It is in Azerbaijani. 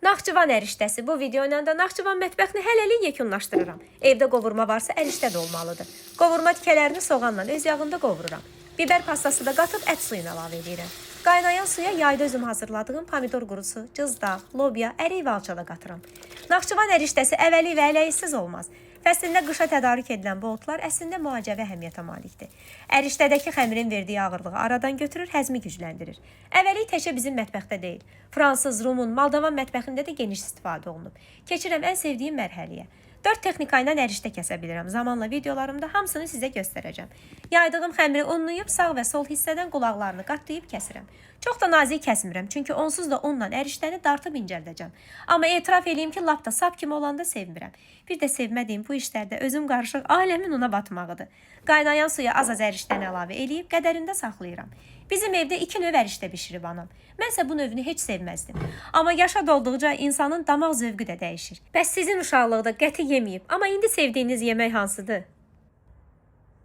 Naxçıvan ərişdəsi. Bu video ilə də Naxçıvan mətbəxini hələlik yekunlaşdırıram. Evdə qovurma varsa ərişdə də olmalıdır. Qovurma tikələrini soğanla öz yağında qovururam. Biber pastası da qatıb ət suyunu əlavə edirəm. Qaynayan suya yayda özüm hazırladığım pomidor qurusu, cızdağ, lobya, ərik və alça da qatıram. Naxçıvan ərişdəsi əvəli və ələyisiz olmaz. Fəslində qışa tədarük edilən bu otlar əslində müalicəvi əhəmiyyətə malikdir. Ərişdədəki xəmirin verdiyi ağırlığı aradan götürür, həzmi gücləndirir. Əvvəlik təkcə bizim mətbəxdə deyil, Fransız, Rumun, Moldovan mətbəxində də geniş istifadə olunub. Keçirəm ən sevdiyim mərhələyə. 4 texnika ilə ərişdə kəsə bilirəm. Zamanla videolarımda hamısını sizə göstərəcəm. Yaydığım xəmiri unlayıb sağ və sol hissədən qulaqlarını qatlayıb kəsirəm. Çox da nazik kəsmirəm, çünki onsuz da unla ərişdəni dartıb incəldəcəm. Amma etiraf edeyim ki, lap da sap kimi olanda sevmirəm. Bir də sevmədiyim bu işlərdə özüm qarışıq aləmin una batmağıdır. Qaynayan suya az-az ərişdəni əlavə eləyib qədərində saxlayıram. Bizim evdə 2 növ ərişdə bişirib anam. Mənsə bu növünü heç sevməzdim. Amma yaşa dolduqca insanın damaq zövqü də dəyişir. Bəs sizin uşaqlıqda qəti yeməyib, amma indi sevdiyiniz yemək hansıdır?